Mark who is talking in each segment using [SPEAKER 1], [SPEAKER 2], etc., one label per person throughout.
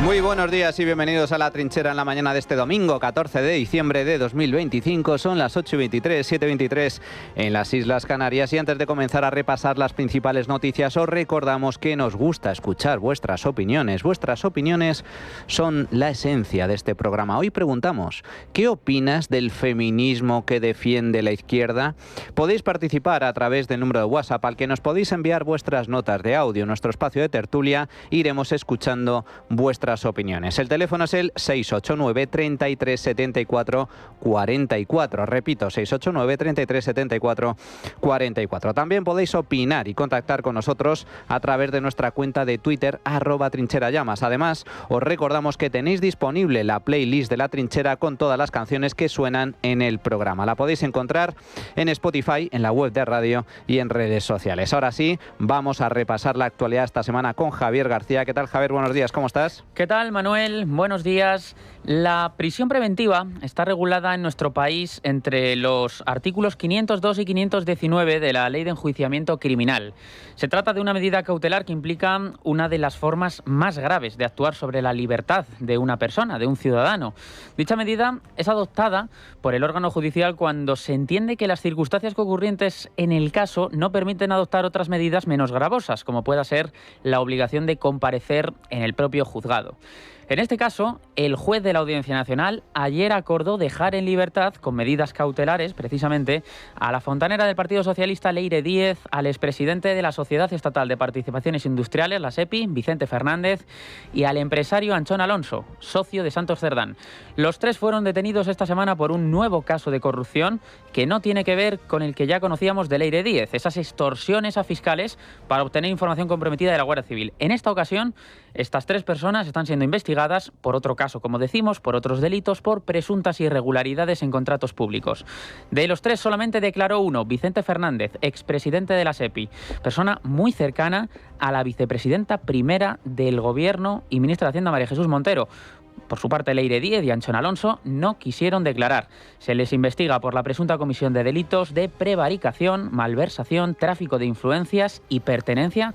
[SPEAKER 1] Muy buenos días y bienvenidos a La Trinchera en la mañana de este domingo, 14 de diciembre de 2025. Son las 8:23, 7:23 en las Islas Canarias. Y antes de comenzar a repasar las principales noticias, os recordamos que nos gusta escuchar vuestras opiniones. Vuestras opiniones son la esencia de este programa. Hoy preguntamos, ¿qué opinas del feminismo que defiende la izquierda? Podéis participar a través del número de WhatsApp al que nos podéis enviar vuestras notas de audio. En nuestro espacio de tertulia iremos escuchando vuestras opiniones. El teléfono es el 689 33 74 44. Repito, 689 33 74 44. También podéis opinar y contactar con nosotros a través de nuestra cuenta de Twitter @trincherallamas. Además, os recordamos que tenéis disponible la playlist de La Trinchera con todas las canciones que suenan en el programa. La podéis encontrar en Spotify, en la web de radio y en redes sociales. Ahora sí, vamos a repasar la actualidad esta semana con Javier García. ¿Qué tal, Javier? Buenos días, ¿cómo estás?
[SPEAKER 2] ¿Qué tal, Manuel? Buenos días. La prisión preventiva está regulada en nuestro país entre los artículos 502 y 519 de la Ley de Enjuiciamiento Criminal. Se trata de una medida cautelar que implica una de las formas más graves de actuar sobre la libertad de una persona, de un ciudadano. Dicha medida es adoptada por el órgano judicial cuando se entiende que las circunstancias concurrentes en el caso no permiten adoptar otras medidas menos gravosas, como pueda ser la obligación de comparecer en el propio juzgado. En este caso, el juez de la Audiencia Nacional ayer acordó dejar en libertad, con medidas cautelares, precisamente, a la fontanera del Partido Socialista, Leire Díez, al expresidente de la Sociedad Estatal de Participaciones Industriales, la SEPI, Vicente Fernández, y al empresario Anchón Alonso, socio de Santos Cerdán. Los tres fueron detenidos esta semana por un nuevo caso de corrupción que no tiene que ver con el que ya conocíamos de Leire Díez, esas extorsiones a fiscales para obtener información comprometida de la Guardia Civil. En esta ocasión, estas tres personas están siendo investigadas por otro caso, como decimos, por otros delitos, por presuntas irregularidades en contratos públicos. De los tres solamente declaró uno, Vicente Fernández, expresidente de la SEPI, persona muy cercana a la vicepresidenta primera del Gobierno y ministra de Hacienda, María Jesús Montero. Por su parte, Leire Díez y Anchón Alonso no quisieron declarar. Se les investiga por la presunta comisión de delitos de prevaricación, malversación, tráfico de influencias y pertenencia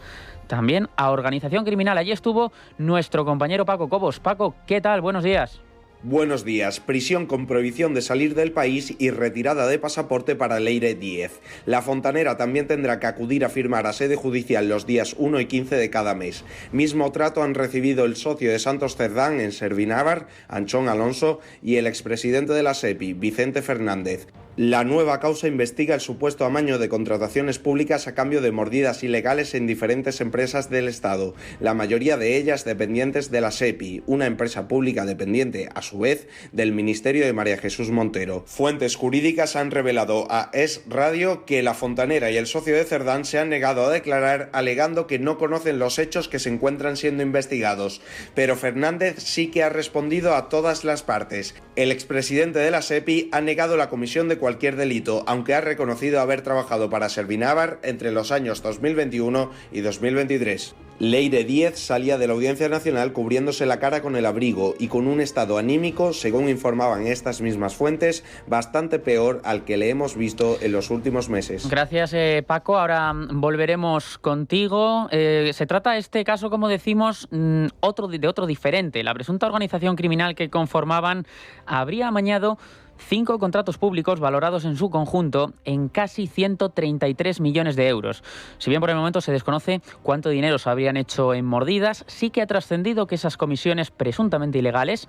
[SPEAKER 2] también a organización criminal. Allí estuvo nuestro compañero Paco Cobos. Paco, ¿qué tal? Buenos días.
[SPEAKER 3] Buenos días. Prisión con prohibición de salir del país y retirada de pasaporte para Leire Díez. La fontanera también tendrá que acudir a firmar a sede judicial los días 1 y 15 de cada mes. Mismo trato han recibido el socio de Santos Cerdán en Servinávar, Anchón Alonso, y el expresidente de la SEPI, Vicente Fernández. La nueva causa investiga el supuesto amaño de contrataciones públicas a cambio de mordidas ilegales en diferentes empresas del Estado, la mayoría de ellas dependientes de la SEPI, una empresa pública dependiente, a su vez, del Ministerio de María Jesús Montero. Fuentes jurídicas han revelado a Es Radio que la fontanera y el socio de Cerdán se han negado a declarar, alegando que no conocen los hechos que se encuentran siendo investigados. Pero Fernández sí que ha respondido a todas las partes. El expresidente de la SEPI ha negado la comisión de cualquier delito, aunque ha reconocido haber trabajado para Servinávar entre los años 2021 y 2023. Leire Díez salía de la Audiencia Nacional cubriéndose la cara con el abrigo y con un estado anímico, según informaban estas mismas fuentes, bastante peor al que le hemos visto en los últimos meses.
[SPEAKER 2] Gracias, Paco. Ahora volveremos contigo. Se trata este caso, como decimos, de otro diferente. La presunta organización criminal que conformaban habría amañado 5 contratos públicos valorados en su conjunto en casi 133 millones de euros. Si bien por el momento se desconoce cuánto dinero se habrían hecho en mordidas, sí que ha trascendido que esas comisiones presuntamente ilegales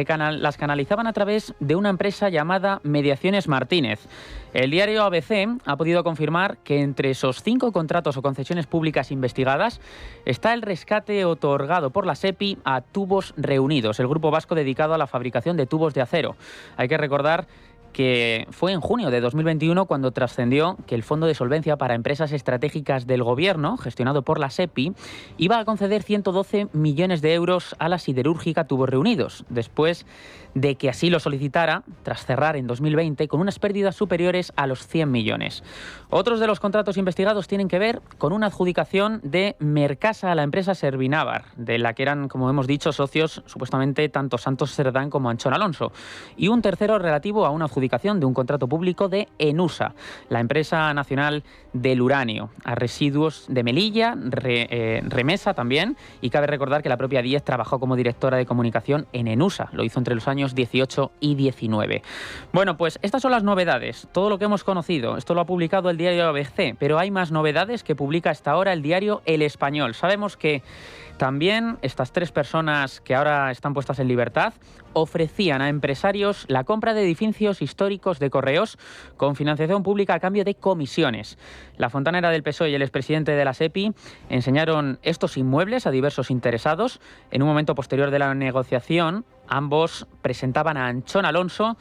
[SPEAKER 2] las canalizaban a través de una empresa llamada Mediaciones Martínez. El diario ABC ha podido confirmar que entre esos 5 contratos o concesiones públicas investigadas está el rescate otorgado por la SEPI a Tubos Reunidos, el grupo vasco dedicado a la fabricación de tubos de acero. Hay que recordar que fue en junio de 2021 cuando trascendió que el Fondo de Solvencia para Empresas Estratégicas del Gobierno, gestionado por la SEPI, iba a conceder 112 millones de euros a la siderúrgica Tubos Reunidos, después de que así lo solicitara, tras cerrar en 2020 con unas pérdidas superiores a los 100 millones. Otros de los contratos investigados tienen que ver con una adjudicación de Mercasa a la empresa Servinávar, de la que eran, como hemos dicho, socios supuestamente tanto Santos Cerdán como Anchón Alonso, y un tercero relativo a una adjudicación adjudicación de un contrato público de ENUSA, la empresa nacional del uranio, a residuos de Melilla, Remesa también, y cabe recordar que la propia Díez trabajó como directora de comunicación en ENUSA, lo hizo entre los años 18 y 19. Bueno, pues estas son las novedades, todo lo que hemos conocido, esto lo ha publicado el diario ABC, pero hay más novedades que publica hasta ahora el diario El Español. Sabemos que también estas 3 personas que ahora están puestas en libertad ofrecían a empresarios la compra de edificios históricos de Correos con financiación pública a cambio de comisiones. La fontanera del PSOE y el expresidente de la SEPI enseñaron estos inmuebles a diversos interesados. En un momento posterior de la negociación, ambos presentaban a Anchón Alonso,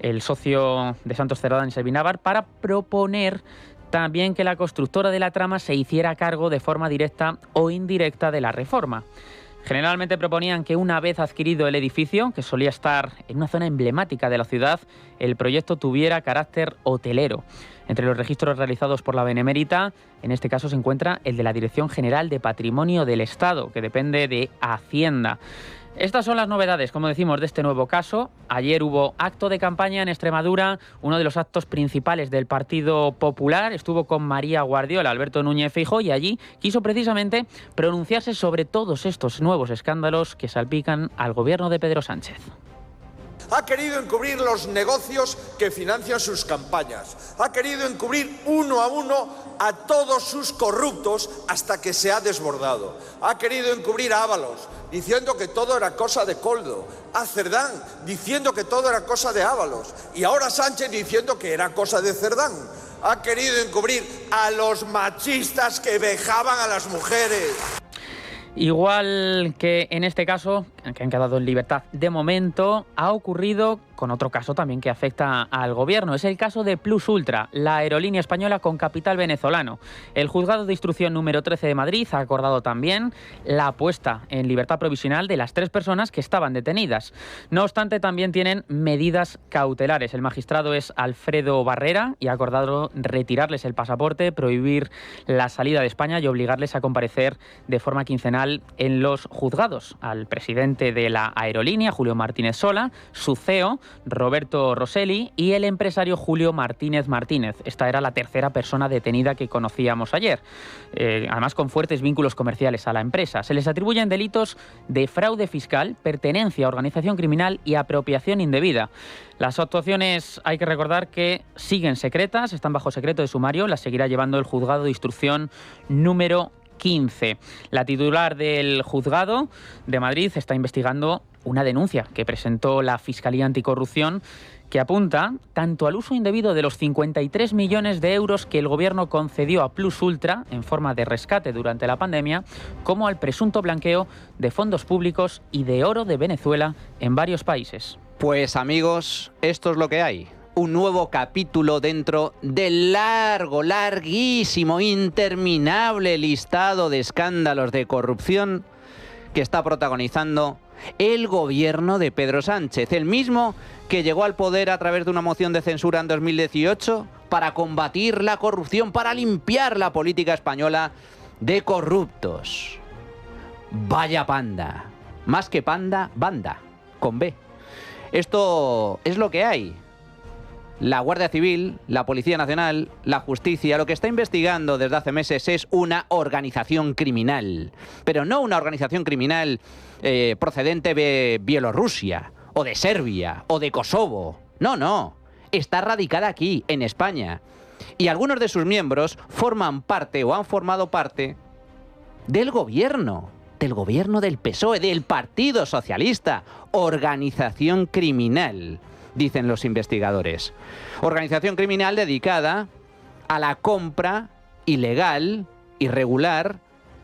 [SPEAKER 2] el socio de Santos Cerdán y Servinávar, para proponer también que la constructora de la trama se hiciera cargo de forma directa o indirecta de la reforma. Generalmente proponían que una vez adquirido el edificio, que solía estar en una zona emblemática de la ciudad, el proyecto tuviera carácter hotelero. Entre los registros realizados por la Benemérita, en este caso se encuentra el de la Dirección General de Patrimonio del Estado, que depende de Hacienda. Estas son las novedades, como decimos, de este nuevo caso. Ayer hubo acto de campaña en Extremadura, uno de los actos principales del Partido Popular. Estuvo con María Guardiola, Alberto Núñez Feijóo, y allí quiso precisamente pronunciarse sobre todos estos nuevos escándalos que salpican al gobierno de Pedro Sánchez.
[SPEAKER 4] Ha querido encubrir los negocios que financian sus campañas. Ha querido encubrir uno a uno a todos sus corruptos hasta que se ha desbordado. Ha querido encubrir a Ábalos, diciendo que todo era cosa de Coldo. A Cerdán, diciendo que todo era cosa de Ábalos. Y ahora Sánchez diciendo que era cosa de Cerdán. Ha querido encubrir a los machistas que vejaban a las mujeres.
[SPEAKER 2] Igual que en este caso, que han quedado en libertad de momento, ha ocurrido con otro caso también que afecta al gobierno. Es el caso de Plus Ultra, la aerolínea española con capital venezolano. El juzgado de instrucción número 13 de Madrid ha acordado también la puesta en libertad provisional de las 3 personas que estaban detenidas. No obstante, también tienen medidas cautelares. El magistrado es Alfredo Barrera y ha acordado retirarles el pasaporte, prohibir la salida de España y obligarles a comparecer de forma quincenal en los juzgados. Al presidente de la aerolínea, Julio Martínez Sola, su CEO, Roberto Rosselli, y el empresario Julio Martínez Martínez. Esta era la 3ª persona detenida que conocíamos ayer, además con fuertes vínculos comerciales a la empresa. Se les atribuyen delitos de fraude fiscal, pertenencia a organización criminal y apropiación indebida. Las actuaciones, hay que recordar que siguen secretas, están bajo secreto de sumario, las seguirá llevando el juzgado de instrucción número 15. La titular del juzgado de Madrid está investigando una denuncia que presentó la Fiscalía Anticorrupción que apunta tanto al uso indebido de los 53 millones de euros que el gobierno concedió a Plus Ultra en forma de rescate durante la pandemia, como al presunto blanqueo de fondos públicos y de oro de Venezuela en varios países.
[SPEAKER 1] Pues amigos, esto es lo que hay. Un nuevo capítulo dentro del larguísimo, interminable listado de escándalos de corrupción que está protagonizando el gobierno de Pedro Sánchez, el mismo que llegó al poder a través de una moción de censura en 2018 para combatir la corrupción, para limpiar la política española de corruptos. Vaya panda. Más que panda, banda, con B. Esto es lo que hay. La Guardia Civil, la Policía Nacional, la Justicia, lo que está investigando desde hace meses es una organización criminal. Pero no una organización criminal procedente de Bielorrusia, o de Serbia, o de Kosovo. No, no. Está radicada aquí, en España. Y algunos de sus miembros forman parte o han formado parte del gobierno del PSOE, del Partido Socialista. Organización criminal, dicen los investigadores. Organización criminal dedicada a la compra ilegal, irregular,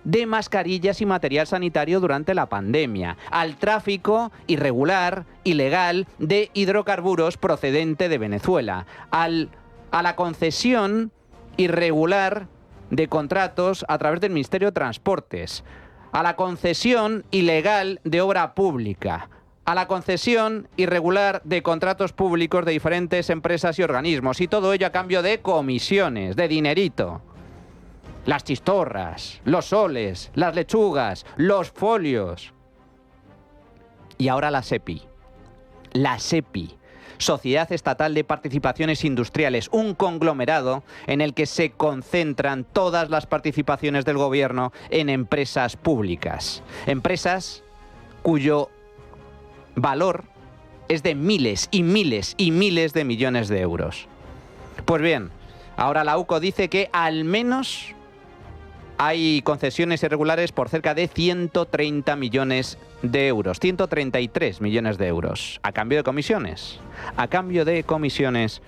[SPEAKER 1] de mascarillas y material sanitario durante la pandemia, al tráfico irregular, ilegal, de hidrocarburos procedente de Venezuela, a la concesión irregular de contratos a través del Ministerio de Transportes, a la concesión ilegal de obra pública, a la concesión irregular de contratos públicos de diferentes empresas y organismos, y todo ello a cambio de comisiones, de dinerito. Las chistorras, los soles, las lechugas, los folios. Y ahora la SEPI. La SEPI. Sociedad Estatal de Participaciones Industriales, un conglomerado en el que se concentran todas las participaciones del gobierno en empresas públicas. Empresas cuyo valor es de miles y miles y miles de millones de euros. Pues bien, ahora la UCO dice que al menos hay concesiones irregulares por cerca de 130 millones de euros, 133 millones de euros, a cambio de comisiones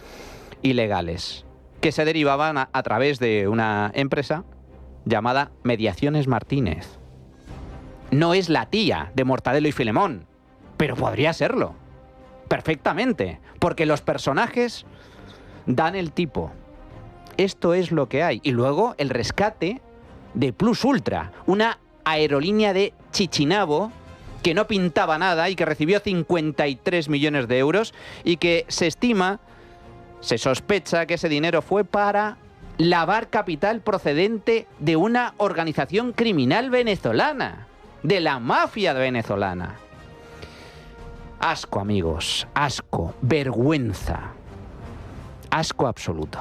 [SPEAKER 1] ilegales, que se derivaban a través de una empresa llamada Mediaciones Martínez. No es la tía de Mortadelo y Filemón, pero podría serlo, perfectamente, porque los personajes dan el tipo. Esto es lo que hay. Y luego el rescate de Plus Ultra, una aerolínea de Chichinabo que no pintaba nada y que recibió 53 millones de euros y que se sospecha que ese dinero fue para lavar capital procedente de una organización criminal venezolana, de la mafia venezolana. Asco, amigos, asco, vergüenza, asco absoluto.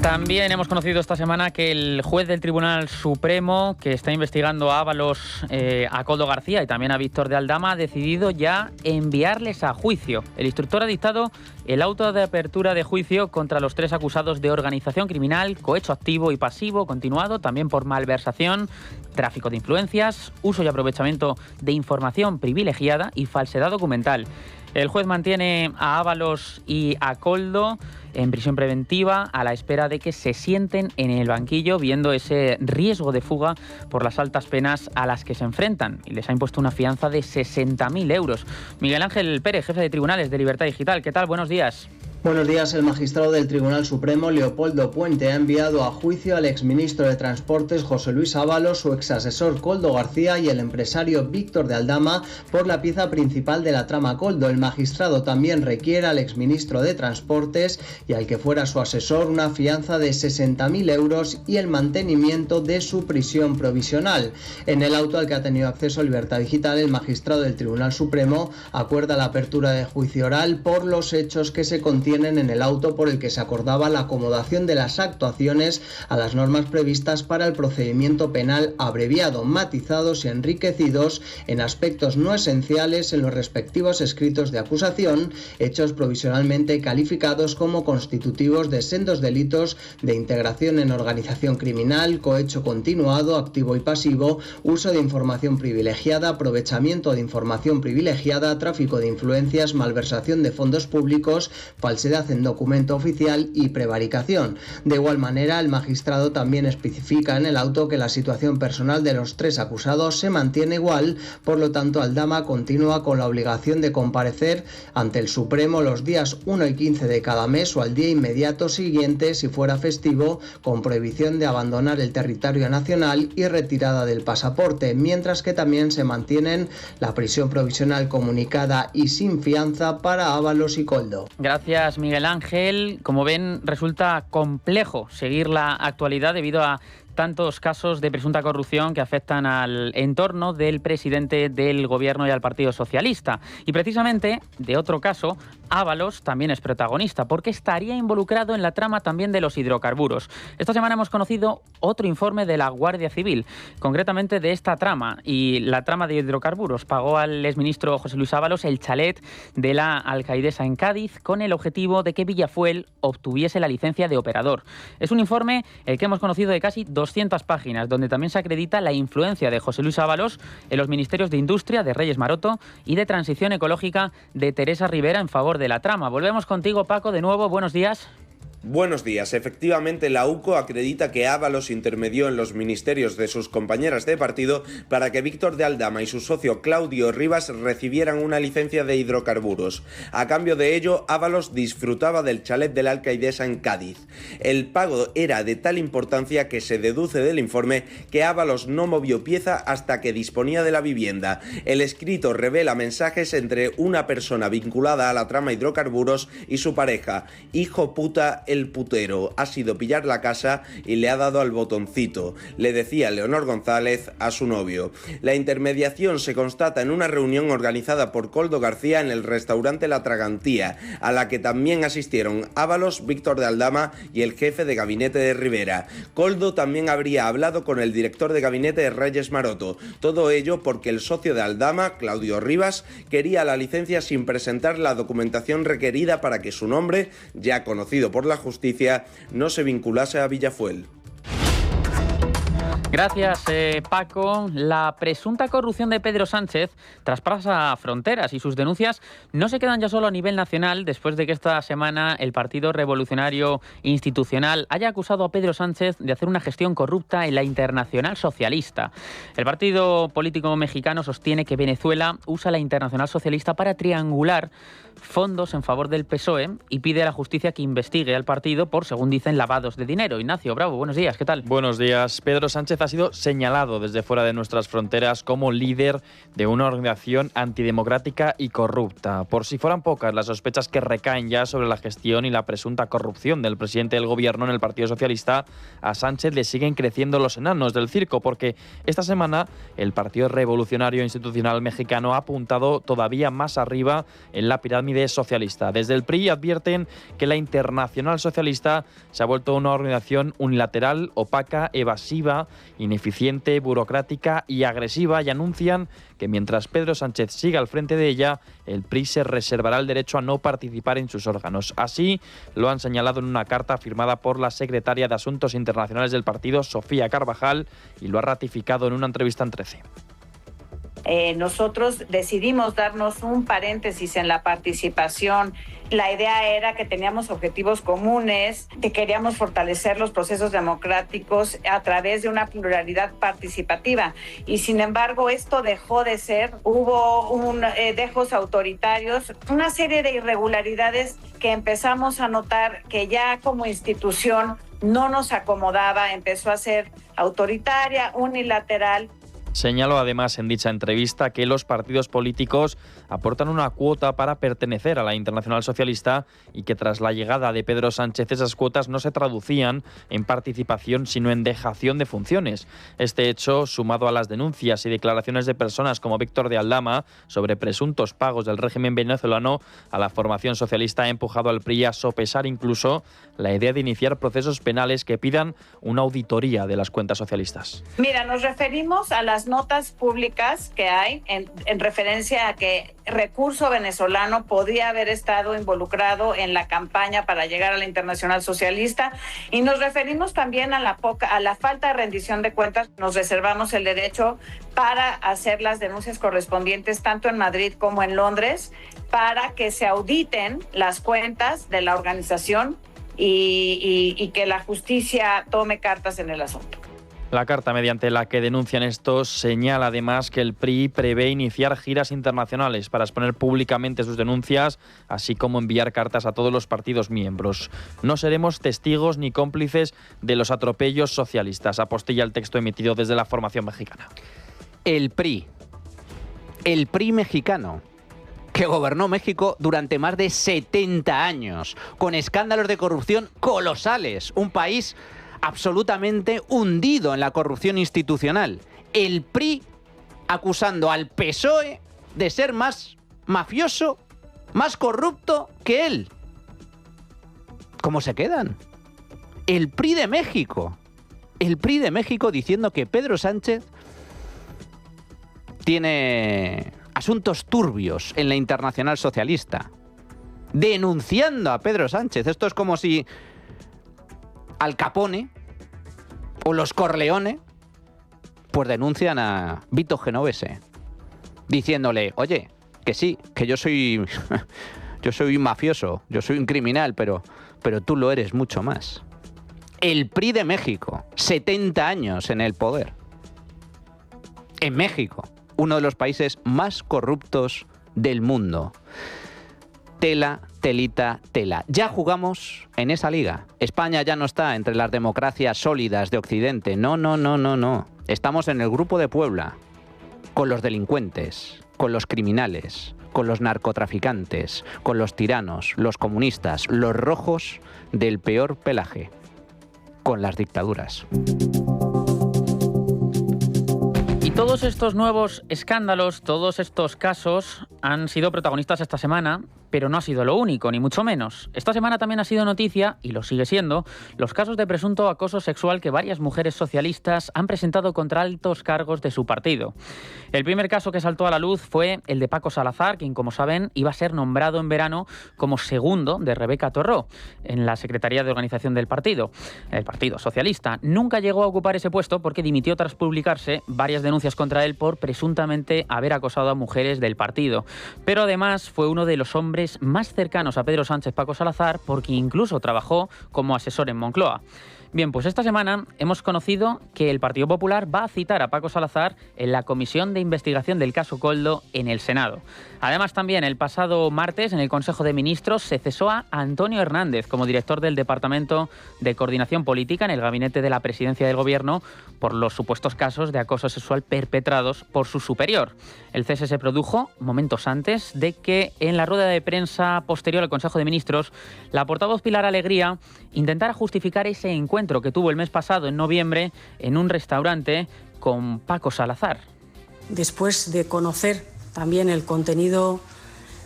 [SPEAKER 2] También hemos conocido esta semana que el juez del Tribunal Supremo, que está investigando a Ábalos, a Koldo García y también a Víctor de Aldama, ha decidido ya enviarles a juicio. El instructor ha dictado el auto de apertura de juicio contra los 3 acusados de organización criminal, cohecho activo y pasivo continuado, también por malversación, tráfico de influencias, uso y aprovechamiento de información privilegiada y falsedad documental. El juez mantiene a Ábalos y a Koldo en prisión preventiva a la espera de que se sienten en el banquillo, viendo ese riesgo de fuga por las altas penas a las que se enfrentan, y les ha impuesto una fianza de 60.000 euros. Miguel Ángel Pérez, jefe de tribunales de Libertad Digital, ¿qué tal? Buenos días.
[SPEAKER 5] Buenos días. El magistrado del Tribunal Supremo, Leopoldo Puente, ha enviado a juicio al exministro de Transportes José Luis Ábalos, su exasesor Koldo García y el empresario Víctor de Aldama por la pieza principal de la trama Koldo. El magistrado también requiere al exministro de Transportes y al que fuera su asesor una fianza de 60.000 euros y el mantenimiento de su prisión provisional. En el auto al que ha tenido acceso Libertad Digital, el magistrado del Tribunal Supremo acuerda la apertura de juicio oral por los hechos que se contienen en el auto, por el que se acordaba la acomodación de las actuaciones a las normas previstas para el procedimiento penal abreviado, matizados y enriquecidos en aspectos no esenciales en los respectivos escritos de acusación, hechos provisionalmente calificados como constitutivos de sendos delitos de integración en organización criminal, cohecho continuado, activo y pasivo, uso de información privilegiada, aprovechamiento de información privilegiada, tráfico de influencias, malversación de fondos públicos, falsedad en documento oficial y prevaricación. De igual manera, el magistrado también especifica en el auto que la situación personal de los 3 acusados se mantiene igual, por lo tanto Aldama continúa con la obligación de comparecer ante el Supremo los días 1 y 15 de cada mes o al día inmediato siguiente si fuera festivo, con prohibición de abandonar el territorio nacional y retirada del pasaporte, mientras que también se mantienen la prisión provisional comunicada y sin fianza para Ábalos y Koldo.
[SPEAKER 2] Gracias, Miguel Ángel. Como ven, resulta complejo seguir la actualidad debido a tantos casos de presunta corrupción que afectan al entorno del presidente del gobierno y al Partido Socialista. Y precisamente, de otro caso, Ábalos también es protagonista, porque estaría involucrado en la trama también de los hidrocarburos. Esta semana hemos conocido otro informe de la Guardia Civil, concretamente de esta trama, y la trama de hidrocarburos. Pagó al exministro José Luis Ábalos el chalet de la alcaidesa en Cádiz con el objetivo de que Villafuel obtuviese la licencia de operador. Es un informe el que hemos conocido de casi 200 páginas, donde también se acredita la influencia de José Luis Ábalos en los ministerios de Industria de Reyes Maroto y de Transición Ecológica de Teresa Rivera en favor de la trama. Volvemos contigo, Paco, de nuevo. Buenos días.
[SPEAKER 3] Buenos días. Efectivamente, la UCO acredita que Ábalos intermedió en los ministerios de sus compañeras de partido para que Víctor de Aldama y su socio Claudio Rivas recibieran una licencia de hidrocarburos. A cambio de ello, Ábalos disfrutaba del chalet de la alcaidesa en Cádiz. El pago era de tal importancia que se deduce del informe que Ábalos no movió pieza hasta que disponía de la vivienda. El escrito revela mensajes entre una persona vinculada a la trama hidrocarburos y su pareja, hijo puta el putero, ha sido pillar la casa y le ha dado al botoncito, le decía Leonor González a su novio. La intermediación se constata en una reunión organizada por Koldo García en el restaurante La Tragantía, a la que también asistieron Ábalos, Víctor de Aldama y el jefe de gabinete de Rivera. Koldo también habría hablado con el director de gabinete de Reyes Maroto. Todo ello porque el socio de Aldama, Claudio Rivas, quería la licencia sin presentar la documentación requerida para que su nombre, ya conocido por la justicia, no se vinculase a Villafuel.
[SPEAKER 2] Gracias, Paco. La presunta corrupción de Pedro Sánchez traspasa fronteras y sus denuncias no se quedan ya solo a nivel nacional después de que esta semana el Partido Revolucionario Institucional haya acusado a Pedro Sánchez de hacer una gestión corrupta en la Internacional Socialista. El partido político mexicano sostiene que Venezuela usa la Internacional Socialista para triangular fondos en favor del PSOE y pide a la justicia que investigue al partido por, según dicen, lavados de dinero. Ignacio Bravo, buenos días, ¿qué tal?
[SPEAKER 6] Buenos días. Pedro Sánchez ha sido señalado desde fuera de nuestras fronteras como líder de una organización antidemocrática y corrupta. Por si fueran pocas las sospechas que recaen ya sobre la gestión y la presunta corrupción del presidente del gobierno en el Partido Socialista, a Sánchez le siguen creciendo los enanos del circo, porque esta semana el Partido Revolucionario Institucional mexicano ha apuntado todavía más arriba en la pirámide socialista. Desde el PRI advierten que la Internacional Socialista se ha vuelto una organización unilateral, opaca, evasiva, ineficiente, burocrática y agresiva, y anuncian que mientras Pedro Sánchez siga al frente de ella, el PRI se reservará el derecho a no participar en sus órganos. Así lo han señalado en una carta firmada por la secretaria de Asuntos Internacionales del partido, Sofía Carvajal, y lo ha ratificado en una entrevista en 13.
[SPEAKER 7] Nosotros decidimos darnos un paréntesis en la participación. La idea era que teníamos objetivos comunes, que queríamos fortalecer los procesos democráticos a través de una pluralidad participativa. Y sin embargo, esto dejó de ser. Hubo dejos autoritarios, una serie de irregularidades que empezamos a notar que ya como institución no nos acomodaba, empezó a ser autoritaria, unilateral.
[SPEAKER 6] Señaló además en dicha entrevista que los partidos políticos aportan una cuota para pertenecer a la Internacional Socialista y que tras la llegada de Pedro Sánchez esas cuotas no se traducían en participación sino en dejación de funciones. Este hecho, sumado a las denuncias y declaraciones de personas como Víctor de Aldama sobre presuntos pagos del régimen venezolano a la formación socialista, ha empujado al PRI a sopesar incluso la idea de iniciar procesos penales que pidan una auditoría de las cuentas socialistas.
[SPEAKER 7] Mira, nos referimos a las notas públicas que hay en referencia a que recurso venezolano podría haber estado involucrado en la campaña para llegar a la Internacional Socialista, y nos referimos también a la falta de rendición de cuentas. Nos reservamos el derecho para hacer las denuncias correspondientes tanto en Madrid como en Londres para que se auditen las cuentas de la organización y que la justicia tome cartas en el asunto.
[SPEAKER 6] La carta mediante la que denuncian estos señala además que el PRI prevé iniciar giras internacionales para exponer públicamente sus denuncias, así como enviar cartas a todos los partidos miembros. No seremos testigos ni cómplices de los atropellos socialistas, apostilla el texto emitido desde la formación mexicana.
[SPEAKER 1] El PRI mexicano, que gobernó México durante más de 70 años, con escándalos de corrupción colosales, un país absolutamente hundido en la corrupción institucional. El PRI acusando al PSOE de ser más mafioso, más corrupto que él. ¿Cómo se quedan? El PRI de México. El PRI de México diciendo que Pedro Sánchez tiene asuntos turbios en la Internacional Socialista. Denunciando a Pedro Sánchez. Esto es como si Al Capone o los Corleone pues denuncian a Vito Genovese diciéndole, oye, que sí, que yo soy mafioso, yo soy un criminal, pero tú lo eres mucho más. El PRI de México, 70 años en el poder. En México, uno de los países más corruptos del mundo. Tela, telita, tela. Ya jugamos en esa liga. España ya no está entre las democracias sólidas de Occidente. No. Estamos en el grupo de Puebla, con los delincuentes, con los criminales, con los narcotraficantes, con los tiranos, los comunistas, los rojos del peor pelaje, con las dictaduras.
[SPEAKER 2] Y todos estos nuevos escándalos, todos estos casos han sido protagonistas esta semana, pero no ha sido lo único, ni mucho menos. Esta semana también ha sido noticia, y lo sigue siendo, los casos de presunto acoso sexual que varias mujeres socialistas han presentado contra altos cargos de su partido. El primer caso que saltó a la luz fue el de Paco Salazar, quien, como saben, iba a ser nombrado en verano como segundo de Rebeca Torró en la Secretaría de Organización del partido, el Partido Socialista. Nunca llegó a ocupar ese puesto porque dimitió tras publicarse varias denuncias contra él por presuntamente haber acosado a mujeres del partido. Pero además fue uno de los hombres más cercanos a Pedro Sánchez, Paco Salazar, porque incluso trabajó como asesor en Moncloa. Bien, pues esta semana hemos conocido que el Partido Popular va a citar a Paco Salazar en la comisión de investigación del caso Koldo en el Senado. Además, también el pasado martes en el Consejo de Ministros se cesó a Antonio Hernández como director del Departamento de Coordinación Política en el gabinete de la Presidencia del Gobierno por los supuestos casos de acoso sexual perpetrados por su superior. El cese se produjo momentos antes de que en la rueda de prensa posterior al Consejo de Ministros la portavoz Pilar Alegría intentara justificar ese encuentro que tuvo el mes pasado, en noviembre, en un restaurante con Paco Salazar.
[SPEAKER 8] Después de conocer también el contenido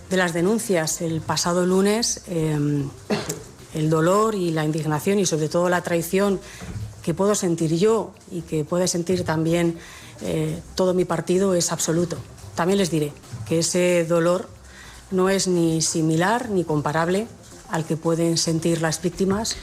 [SPEAKER 8] de las denuncias el pasado lunes, el dolor y la indignación y sobre todo la traición que puedo sentir yo y que puede sentir también todo mi partido es absoluto. También les diré que ese dolor no es ni similar ni comparable al que pueden sentir las víctimas.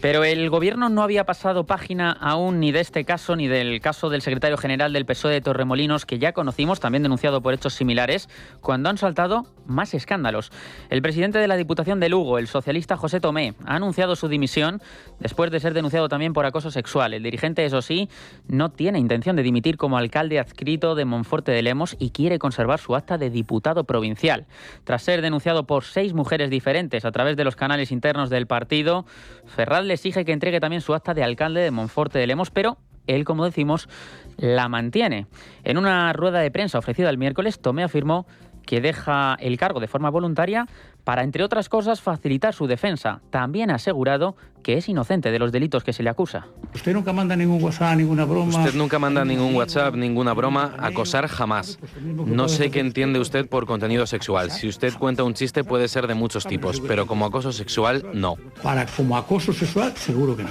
[SPEAKER 2] Pero el Gobierno no había pasado página aún ni de este caso ni del caso del secretario general del PSOE de Torremolinos, que ya conocimos, también denunciado por hechos similares, cuando han saltado más escándalos. El presidente de la Diputación de Lugo, el socialista José Tomé, ha anunciado su dimisión después de ser denunciado también por acoso sexual. El dirigente, eso sí, no tiene intención de dimitir como alcalde adscrito de Monforte de Lemos y quiere conservar su acta de diputado provincial. Tras ser denunciado por 6 mujeres diferentes a través de los canales internos del partido, Ferraz le exige que entregue también su acta de alcalde de Monforte de Lemos, pero él, como decimos, la mantiene. En una rueda de prensa ofrecida el miércoles, Tomé afirmó que deja el cargo de forma voluntaria para, entre otras cosas, facilitar su defensa. También ha asegurado que es inocente de los delitos que se le acusa.
[SPEAKER 9] Usted nunca manda ningún WhatsApp, ninguna broma.
[SPEAKER 10] Usted nunca manda ningún WhatsApp, ninguna broma. Acosar jamás. No sé qué entiende usted por contenido sexual. Si usted cuenta un chiste puede ser de muchos tipos, pero como acoso sexual, no.
[SPEAKER 9] Como acoso sexual, seguro que no.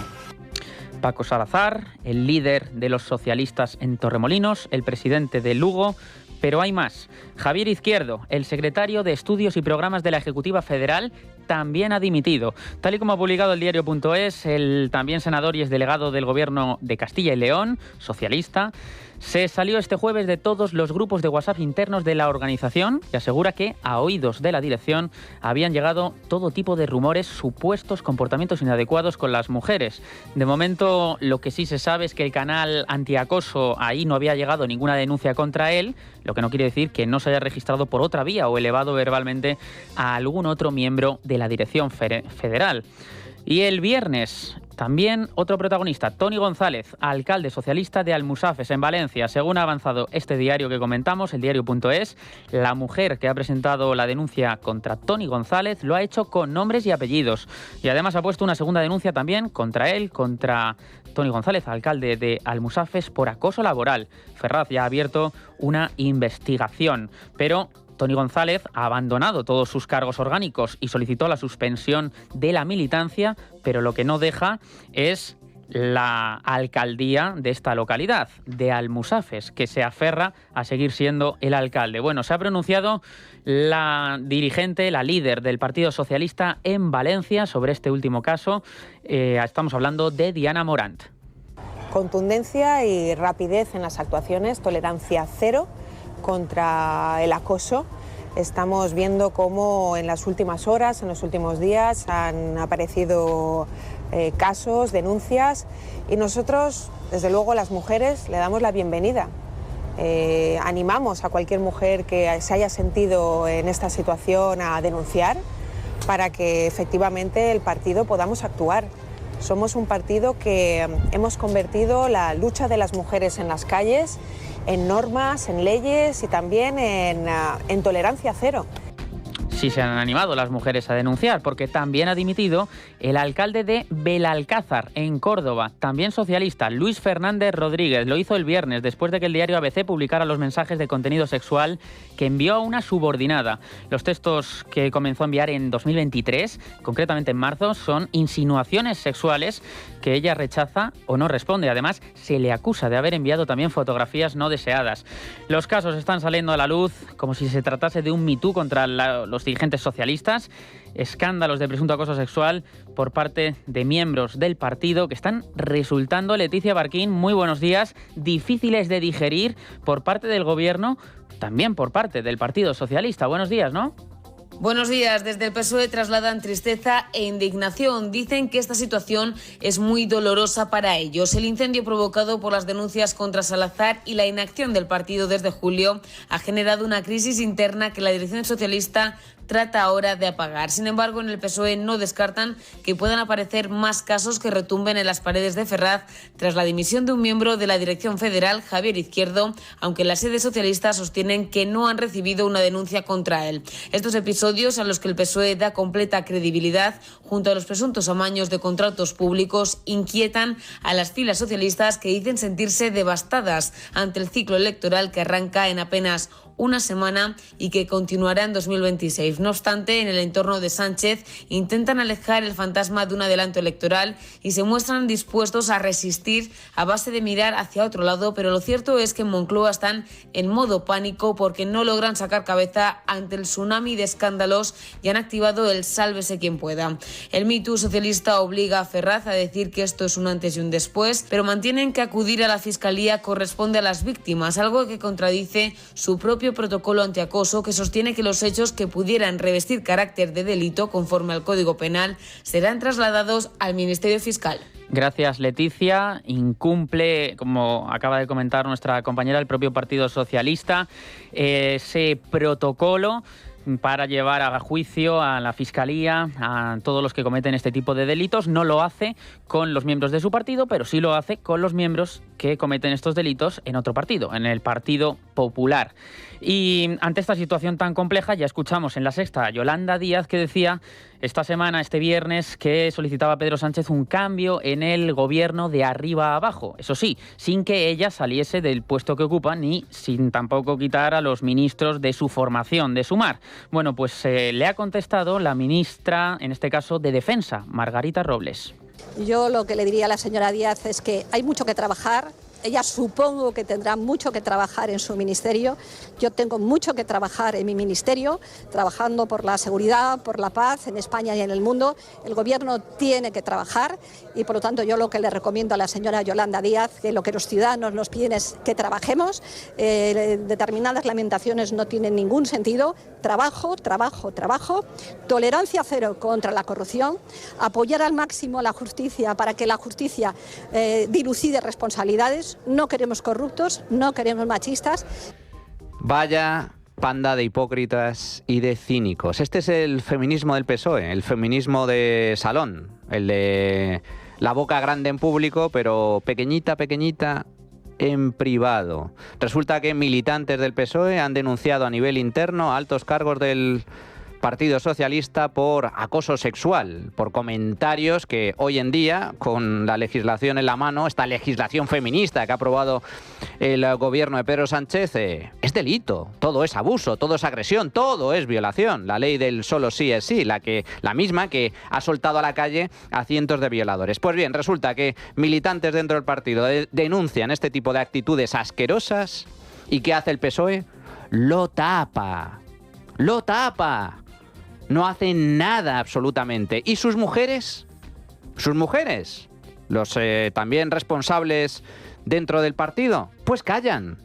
[SPEAKER 2] Paco Salazar, el líder de los socialistas en Torremolinos, el presidente de Lugo. Pero hay más. Javier Izquierdo, el secretario de Estudios y Programas de la Ejecutiva Federal, también ha dimitido. Tal y como ha publicado el diario.es, el también senador y exdelegado del Gobierno de Castilla y León, socialista, se salió este jueves de todos los grupos de WhatsApp internos de la organización y asegura que, a oídos de la dirección, habían llegado todo tipo de rumores, supuestos comportamientos inadecuados con las mujeres. De momento, lo que sí se sabe es que el canal antiacoso, ahí no había llegado ninguna denuncia contra él, lo que no quiere decir que no se haya registrado por otra vía o elevado verbalmente a algún otro miembro de la dirección federal. Y el viernes, también otro protagonista, Toni González, alcalde socialista de Almusafes, en Valencia. Según ha avanzado este diario que comentamos, el diario.es, la mujer que ha presentado la denuncia contra Toni González lo ha hecho con nombres y apellidos. Y además ha puesto una segunda denuncia también contra él, contra Toni González, alcalde de Almusafes, por acoso laboral. Ferraz ya ha abierto una investigación, pero Toni González ha abandonado todos sus cargos orgánicos y solicitó la suspensión de la militancia, pero lo que no deja es la alcaldía de esta localidad, de Almusafes, que se aferra a seguir siendo el alcalde. Bueno, se ha pronunciado la dirigente, la líder del Partido Socialista en Valencia sobre este último caso. Estamos hablando de Diana Morant.
[SPEAKER 11] Contundencia y rapidez en las actuaciones, tolerancia cero contra el acoso. Estamos viendo cómo en las últimas horas, en los últimos días, han aparecido casos, denuncias, y nosotros, desde luego, las mujeres, le damos la bienvenida. Animamos a cualquier mujer que se haya sentido en esta situación a denunciar para que efectivamente el partido podamos actuar. Somos un partido que hemos convertido la lucha de las mujeres en las calles normas, en leyes y también en tolerancia cero.
[SPEAKER 2] Sí se han animado las mujeres a denunciar, porque también ha dimitido el alcalde de Belalcázar, en Córdoba, también socialista, Luis Fernández Rodríguez. Lo hizo el viernes, después de que el diario ABC publicara los mensajes de contenido sexual que envió a una subordinada. Los textos que comenzó a enviar en 2023, concretamente en marzo, son insinuaciones sexuales que ella rechaza o no responde. Además, se le acusa de haber enviado también fotografías no deseadas. Los casos están saliendo a la luz como si se tratase de un Me Too contra los dirigentes socialistas, escándalos de presunto acoso sexual por parte de miembros del partido que están resultando, Leticia Barquín, muy buenos días, difíciles de digerir por parte del gobierno, también por parte del Partido Socialista. Buenos días, ¿no?
[SPEAKER 12] Buenos días. Desde el PSOE trasladan tristeza e indignación. Dicen que esta situación es muy dolorosa para ellos. El incendio provocado por las denuncias contra Salazar y la inacción del partido desde julio ha generado una crisis interna que la dirección socialista trata ahora de apagar. Sin embargo, en el PSOE no descartan que puedan aparecer más casos que retumben en las paredes de Ferraz tras la dimisión de un miembro de la dirección federal, Javier Izquierdo, aunque en la sede socialista sostienen que no han recibido una denuncia contra él. Estos episodios, a los que el PSOE da completa credibilidad, junto a los presuntos amaños de contratos públicos, inquietan a las filas socialistas, que dicen sentirse devastadas ante el ciclo electoral que arranca en apenas una semana y que continuará en 2026. No obstante, en el entorno de Sánchez intentan alejar el fantasma de un adelanto electoral y se muestran dispuestos a resistir a base de mirar hacia otro lado, pero lo cierto es que en Moncloa están en modo pánico porque no logran sacar cabeza ante el tsunami de escándalos y han activado el sálvese quien pueda. El Me Too socialista obliga a Ferraz a decir que esto es un antes y un después, pero mantienen que acudir a la Fiscalía corresponde a las víctimas, algo que contradice su propio protocolo antiacoso, que sostiene que los hechos que pudieran revestir carácter de delito conforme al Código Penal serán trasladados al Ministerio Fiscal.
[SPEAKER 2] Gracias, Leticia. Incumple, como acaba de comentar nuestra compañera, el propio Partido Socialista, ese protocolo para llevar a juicio a la Fiscalía a todos los que cometen este tipo de delitos. No lo hace con los miembros de su partido, pero sí lo hace con los miembros que cometen estos delitos en otro partido, en el Partido Popular. Y ante esta situación tan compleja, ya escuchamos en La Sexta a Yolanda Díaz, que decía esta semana, este viernes, que solicitaba a Pedro Sánchez un cambio en el gobierno de arriba a abajo. Eso sí, sin que ella saliese del puesto que ocupa, ni sin tampoco quitar a los ministros de su formación, de Sumar. Bueno, pues le ha contestado la ministra, en este caso, de Defensa, Margarita Robles.
[SPEAKER 13] Yo lo que le diría a la señora Díaz es que hay mucho que trabajar. Ella supongo que tendrá mucho que trabajar en su ministerio. Yo tengo mucho que trabajar en mi ministerio, trabajando por la seguridad, por la paz en España y en el mundo. El gobierno tiene que trabajar y, por lo tanto, yo lo que le recomiendo a la señora Yolanda Díaz, que lo que los ciudadanos nos piden es que trabajemos. Determinadas lamentaciones no tienen ningún sentido. Trabajo, trabajo, trabajo. Tolerancia cero contra la corrupción. Apoyar al máximo la justicia para que la justicia dilucide responsabilidades. No queremos corruptos, no queremos machistas.
[SPEAKER 1] Vaya panda de hipócritas y de cínicos. Este es el feminismo del PSOE, el feminismo de salón, el de la boca grande en público, pero pequeñita, pequeñita en privado. Resulta que militantes del PSOE han denunciado a nivel interno a altos cargos del Partido Socialista por acoso sexual, por comentarios que hoy en día, con la legislación en la mano, esta legislación feminista que ha aprobado el gobierno de Pedro Sánchez, es delito, todo es abuso, todo es agresión, todo es violación. La ley del solo sí es sí, la misma que ha soltado a la calle a cientos de violadores. Pues bien, resulta que militantes dentro del partido denuncian este tipo de actitudes asquerosas y ¿qué hace el PSOE? Lo tapa. Lo tapa. No hacen nada absolutamente. ¿Y sus mujeres? Sus mujeres, los también responsables dentro del partido, pues callan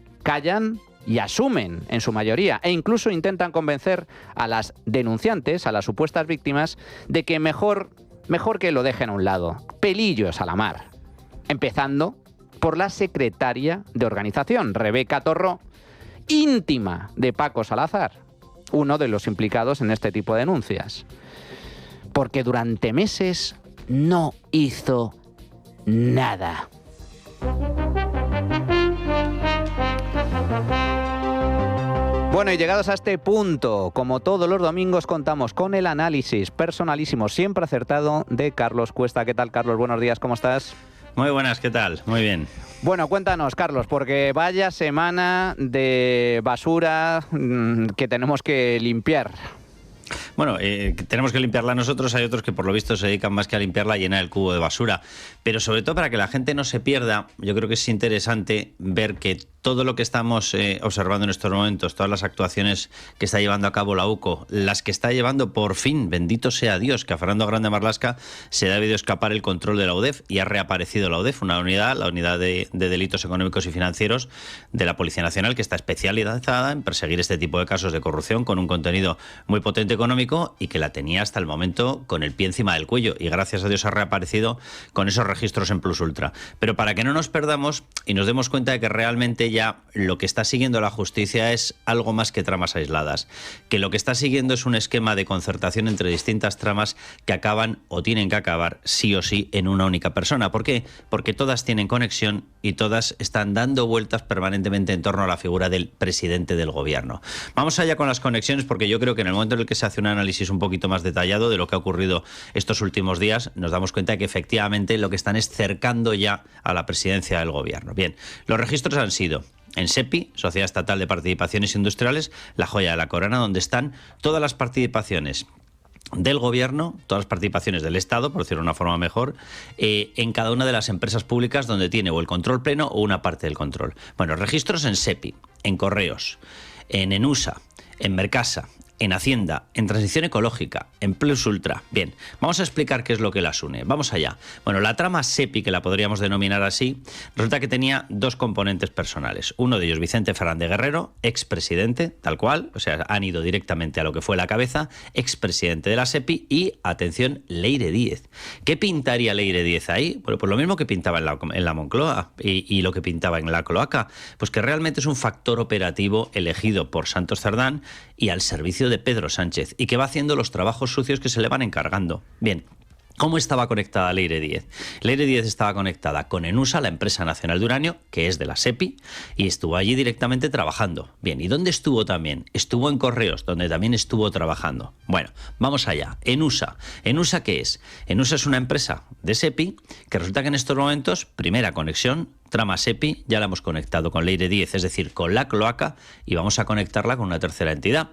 [SPEAKER 1] y asumen en su mayoría e incluso intentan convencer a las denunciantes, a las supuestas víctimas, de que mejor que lo dejen a un lado. Pelillos a la mar. Empezando por la secretaria de organización, Rebeca Torró, íntima de Paco Salazar, uno de los implicados en este tipo de denuncias. Porque durante meses no hizo nada. Bueno, y llegados a este punto, como todos los domingos, contamos con el análisis personalísimo, siempre acertado, de Carlos Cuesta. ¿Qué tal, Carlos? Buenos días, ¿cómo estás?
[SPEAKER 14] Muy buenas, ¿qué tal? Muy bien.
[SPEAKER 1] Bueno, cuéntanos, Carlos, porque vaya semana de basura que tenemos que limpiar.
[SPEAKER 14] Bueno, tenemos que limpiarla nosotros, hay otros que por lo visto se dedican más que a limpiarla, a llenar el cubo de basura. Pero sobre todo para que la gente no se pierda, yo creo que es interesante ver que todo lo que estamos observando en estos momentos, todas las actuaciones que está llevando a cabo la UCO, las que está llevando por fin, bendito sea Dios, que a Fernando Grande Marlaska se le ha debido escapar el control de la UDEF y ha reaparecido la UDEF, la unidad de delitos económicos y financieros de la Policía Nacional, que está especializada en perseguir este tipo de casos de corrupción con un contenido muy potente económico y que la tenía hasta el momento con el pie encima del cuello, y gracias a Dios ha reaparecido con esos registros en Plus Ultra. Pero para que no nos perdamos y nos demos cuenta de que realmente ya lo que está siguiendo la justicia es algo más que tramas aisladas, que lo que está siguiendo es un esquema de concertación entre distintas tramas que acaban o tienen que acabar sí o sí en una única persona. ¿Por qué? Porque todas tienen conexión y todas están dando vueltas permanentemente en torno a la figura del presidente del gobierno. Vamos allá con las conexiones, porque yo creo que en el momento en el que se hace un análisis un poquito más detallado de lo que ha ocurrido estos últimos días, nos damos cuenta de que efectivamente lo que están es cercando ya a la presidencia del gobierno. Bien, los registros han sido en SEPI, Sociedad Estatal de Participaciones Industriales, la joya de la corona, donde están todas las participaciones del gobierno, todas las participaciones del Estado, por decirlo de una forma mejor, en cada una de las empresas públicas donde tiene o el control pleno o una parte del control. Bueno, registros en SEPI, en Correos, en ENUSA, en Mercasa, en Hacienda, en Transición Ecológica, en Plus Ultra. Bien, vamos a explicar qué es lo que las une. Vamos allá. Bueno, la trama SEPI, que la podríamos denominar así, resulta que tenía dos componentes personales. Uno de ellos, Vicente Fernández Guerrero, expresidente, tal cual, o sea, han ido directamente a lo que fue la cabeza, expresidente de la SEPI, y, atención, Leire Díez. ¿Qué pintaría Leire Díez ahí? Bueno, pues lo mismo que pintaba en la Moncloa y lo que pintaba en la cloaca, pues que realmente es un factor operativo elegido por Santos Cerdán y al servicio de Pedro Sánchez, y que va haciendo los trabajos sucios que se le van encargando. Bien, ¿cómo estaba conectada Leire Díez? Leire Díez estaba conectada con ENUSA, la empresa nacional de uranio, que es de la SEPI, y estuvo allí directamente trabajando. Bien, ¿y dónde estuvo también? Estuvo en Correos, donde también estuvo trabajando. Bueno, vamos allá. ENUSA. ¿ENUSA qué es? ENUSA es una empresa de SEPI que resulta que en estos momentos, primera conexión, trama SEPI, ya la hemos conectado con Leire Díez, es decir, con la cloaca, y vamos a conectarla con una tercera entidad.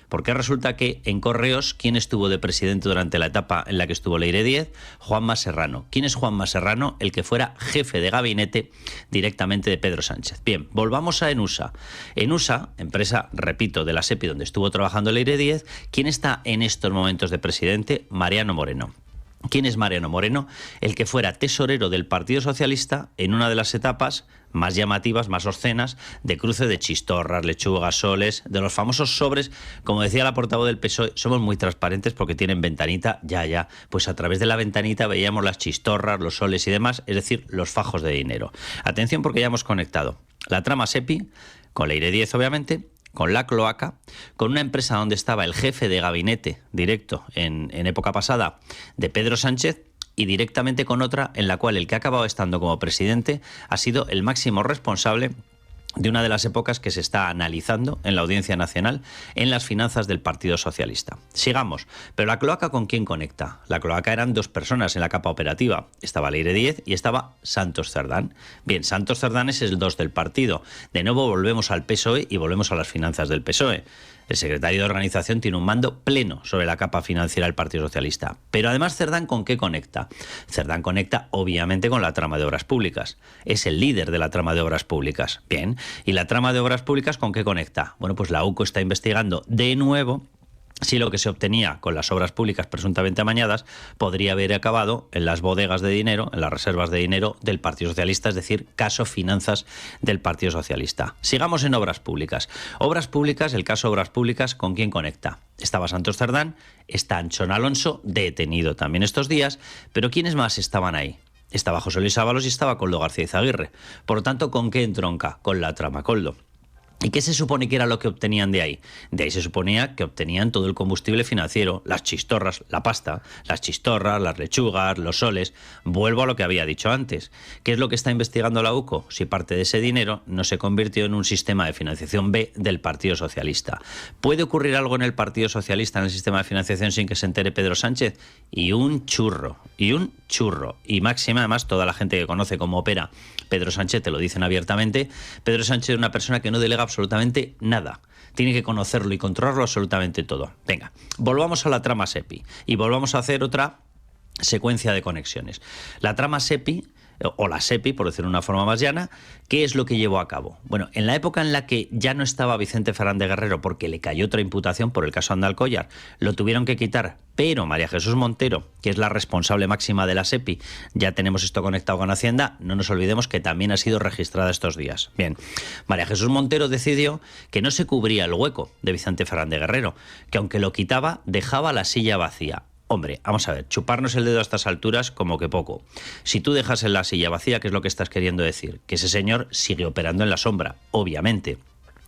[SPEAKER 14] Porque resulta que en Correos, ¿quién estuvo de presidente durante la etapa en la que estuvo Leire Díez? Juanma Serrano. ¿Quién es Juanma Serrano? El que fuera jefe de gabinete directamente de Pedro Sánchez. Bien, volvamos a ENUSA. ENUSA, empresa, repito, de la SEPI donde estuvo trabajando Leire Díez, ¿quién está en estos momentos de presidente? Mariano Moreno. ¿Quién es Mariano Moreno? El que fuera tesorero del Partido Socialista en una de las etapas más llamativas, más obscenas, de cruce de chistorras, lechugas, soles, de los famosos sobres. Como decía la portavoz del PSOE, somos muy transparentes porque tienen ventanita, ya. Pues a través de la ventanita veíamos las chistorras, los soles y demás, es decir, los fajos de dinero. Atención, porque ya hemos conectado la trama SEPI, con Leire Díez obviamente, con la cloaca, con una empresa donde estaba el jefe de gabinete directo en época pasada de Pedro Sánchez, y directamente con otra en la cual el que ha acabado estando como presidente ha sido el máximo responsable de una de las épocas que se está analizando en la Audiencia Nacional en las finanzas del Partido Socialista. Sigamos. Pero la cloaca, ¿con quién conecta? La cloaca eran dos personas en la capa operativa. Estaba Leire Díez y estaba Santos Cerdán. Bien, Santos Cerdán es el 2 del partido. De nuevo volvemos al PSOE y volvemos a las finanzas del PSOE. El secretario de Organización tiene un mando pleno sobre la capa financiera del Partido Socialista. Pero además, ¿Cerdán con qué conecta? Cerdán conecta, obviamente, con la trama de obras públicas. Es el líder de la trama de obras públicas. Bien, ¿y la trama de obras públicas con qué conecta? Bueno, pues la UCO está investigando de nuevo si lo que se obtenía con las obras públicas presuntamente amañadas podría haber acabado en las bodegas de dinero, en las reservas de dinero del Partido Socialista, es decir, caso finanzas del Partido Socialista. Sigamos en obras públicas. Obras públicas, el caso Obras Públicas, ¿con quién conecta? Estaba Santos Cerdán, está Anchón Alonso, detenido también estos días, pero ¿quiénes más estaban ahí? Estaba José Luis Ábalos y estaba Koldo García Izaguirre. Por lo tanto, ¿con qué entronca? Con la trama Koldo. ¿Y qué se supone que era lo que obtenían de ahí? De ahí se suponía que obtenían todo el combustible financiero, las chistorras, la pasta, las chistorras, las lechugas, los soles. Vuelvo a lo que había dicho antes. ¿Qué es lo que está investigando la UCO? Si parte de ese dinero no se convirtió en un sistema de financiación B del Partido Socialista. ¿Puede ocurrir algo en el Partido Socialista, en el sistema de financiación, sin que se entere Pedro Sánchez? Y un churro. Y máxima, además, toda la gente que conoce cómo opera Pedro Sánchez te lo dicen abiertamente. Pedro Sánchez es una persona que no delega absolutamente nada. Tiene que conocerlo y controlarlo absolutamente todo. Venga, volvamos a la trama SEPI y volvamos a hacer otra secuencia de conexiones. La trama SEPI, o la SEPI, por decirlo de una forma más llana, ¿qué es lo que llevó a cabo? Bueno, en la época en la que ya no estaba Vicente Fernández Guerrero porque le cayó otra imputación por el caso Andalcollar, lo tuvieron que quitar, pero María Jesús Montero, que es la responsable máxima de la SEPI, ya tenemos esto conectado con Hacienda, no nos olvidemos que también ha sido registrada estos días. Bien, María Jesús Montero decidió que no se cubría el hueco de Vicente Fernández Guerrero, que aunque lo quitaba, dejaba la silla vacía. Hombre, vamos a ver, chuparnos el dedo a estas alturas como que poco. Si tú dejas en la silla vacía, ¿qué es lo que estás queriendo decir? Que ese señor sigue operando en la sombra, obviamente.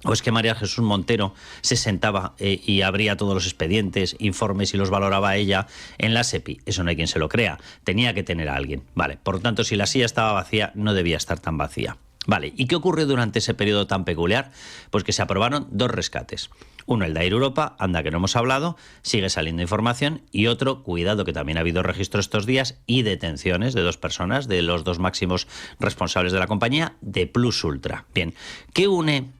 [SPEAKER 14] ¿O es que María Jesús Montero se sentaba y abría todos los expedientes, informes y los valoraba ella en la SEPI? Eso no hay quien se lo crea. Tenía que tener a alguien. Vale, por lo tanto, si la silla estaba vacía, no debía estar tan vacía. Vale, ¿y qué ocurrió durante ese periodo tan peculiar? Pues que se aprobaron 2 rescates. Uno, el de Air Europa, anda que no hemos hablado, sigue saliendo información, y otro, cuidado que también ha habido registro estos días y detenciones de 2 personas, de los 2 máximos responsables de la compañía, de Plus Ultra. Bien, ¿qué une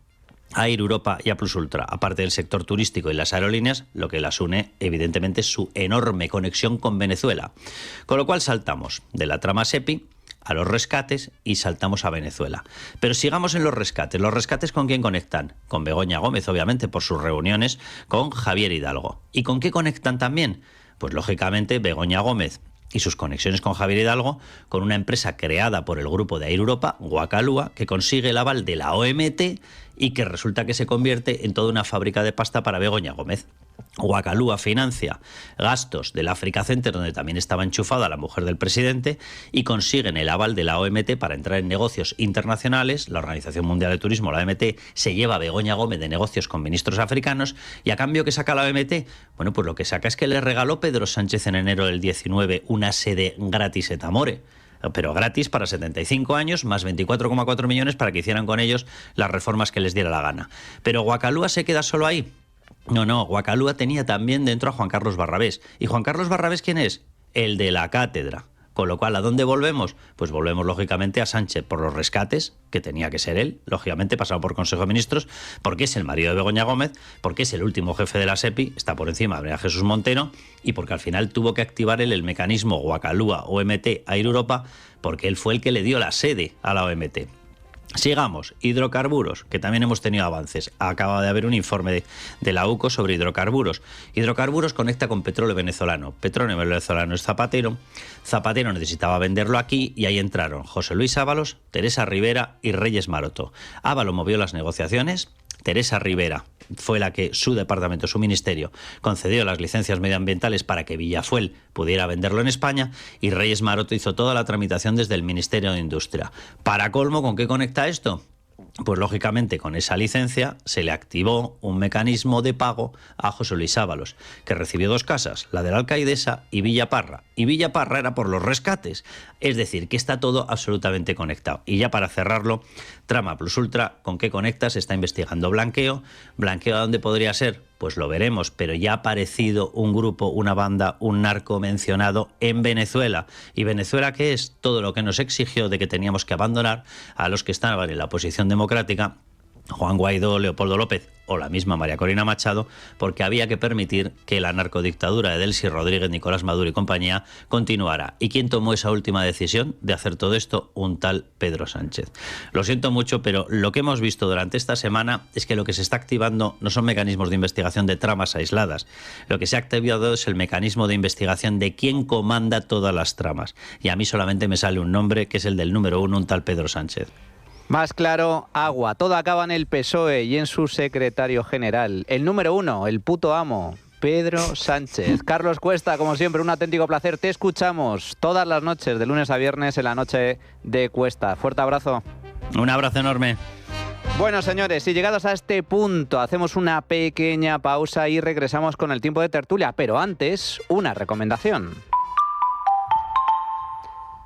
[SPEAKER 14] a Air Europa y a Plus Ultra? Aparte del sector turístico y las aerolíneas, lo que las une, evidentemente, es su enorme conexión con Venezuela. Con lo cual saltamos de la trama SEPI a los rescates y saltamos a Venezuela. Pero sigamos en los rescates. ¿Los rescates con quién conectan? Con Begoña Gómez, obviamente, por sus reuniones con Javier Hidalgo. ¿Y con qué conectan también? Pues lógicamente Begoña Gómez y sus conexiones con Javier Hidalgo, con una empresa creada por el grupo de Air Europa, Guacalúa, que consigue el aval de la OMT y que resulta que se convierte en toda una fábrica de pasta para Begoña Gómez. Guacalúa financia gastos del Africa Center, donde también estaba enchufada la mujer del presidente, y consiguen el aval de la OMT para entrar en negocios internacionales. La Organización Mundial de Turismo, la OMT, se lleva a Begoña Gómez de negocios con ministros africanos, y a cambio, ¿qué saca la OMT? Bueno, pues lo que saca es que le regaló Pedro Sánchez en enero del 19 una sede gratis et amore, pero gratis para 75 años, más 24,4 millones para que hicieran con ellos las reformas que les diera la gana. Pero Guacalúa se queda solo ahí. No, Guacalúa tenía también dentro a Juan Carlos Barrabés. ¿Y Juan Carlos Barrabés quién es? El de la cátedra. Con lo cual, ¿a dónde volvemos? Pues volvemos, lógicamente, a Sánchez por los rescates, que tenía que ser él, lógicamente, pasado por Consejo de Ministros, porque es el marido de Begoña Gómez, porque es el último jefe de la SEPI, está por encima de María Jesús Montero, y porque al final tuvo que activar él el mecanismo Guacalúa, OMT, Air Europa, porque él fue el que le dio la sede a la OMT. Sigamos, hidrocarburos, que también hemos tenido avances. Acaba de haber un informe de la UCO sobre hidrocarburos. Hidrocarburos conecta con petróleo venezolano. Petróleo venezolano es Zapatero. Zapatero necesitaba venderlo aquí y ahí entraron José Luis Ábalos, Teresa Rivera y Reyes Maroto. Ábalos movió las negociaciones. Teresa Rivera fue la que su departamento, su ministerio, concedió las licencias medioambientales para que Villafuel pudiera venderlo en España, y Reyes Maroto hizo toda la tramitación desde el Ministerio de Industria. Para colmo, ¿con qué conecta esto? Pues lógicamente con esa licencia se le activó un mecanismo de pago a José Luis Ábalos, que recibió 2 casas, la de la Alcaidesa y Villaparra. Y Villaparra era por los rescates. Es decir, que está todo absolutamente conectado. Y ya para cerrarlo, trama Plus Ultra, ¿con qué conecta? Se está investigando blanqueo. ¿Blanqueo a dónde podría ser? Pues lo veremos, pero ya ha aparecido un grupo, una banda, un narco mencionado en Venezuela. ¿Y Venezuela qué es? Todo lo que nos exigió de que teníamos que abandonar a los que estaban en la oposición democrática, Juan Guaidó, Leopoldo López o la misma María Corina Machado, porque había que permitir que la narcodictadura de Delcy Rodríguez, Nicolás Maduro y compañía continuara. ¿Y quién tomó esa última decisión de hacer todo esto? Un tal Pedro Sánchez. Lo siento mucho, pero lo que hemos visto durante esta semana es que lo que se está activando no son mecanismos de investigación de tramas aisladas. Lo que se ha activado es el mecanismo de investigación de quién comanda todas las tramas. Y a mí solamente me sale un nombre, que es el del número 1, un tal Pedro Sánchez.
[SPEAKER 1] Más claro, agua. Todo acaba en el PSOE y en su secretario general. El número 1, el puto amo, Pedro Sánchez. Carlos Cuesta, como siempre, un auténtico placer. Te escuchamos todas las noches, de lunes a viernes, en la noche de Cuesta. Fuerte abrazo.
[SPEAKER 14] Un abrazo enorme.
[SPEAKER 1] Bueno, señores, y llegados a este punto, hacemos una pequeña pausa y regresamos con el tiempo de tertulia. Pero antes, una recomendación.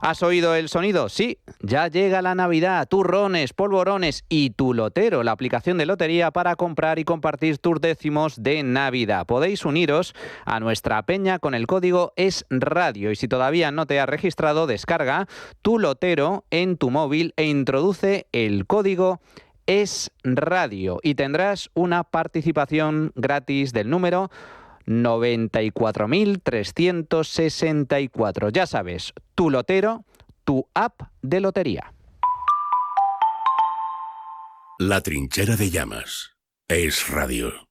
[SPEAKER 1] ¿Has oído el sonido? Sí, ya llega la Navidad, turrones, polvorones y Tu Lotero, la aplicación de lotería para comprar y compartir tus décimos de Navidad. Podéis uniros a nuestra peña con el código ESRADIO y si todavía no te has registrado, descarga Tu Lotero en tu móvil e introduce el código ESRADIO y tendrás una participación gratis del número 94.364. Ya sabes, Tu Lotero, tu app de lotería.
[SPEAKER 15] La Trinchera de Llamas. Es Radio.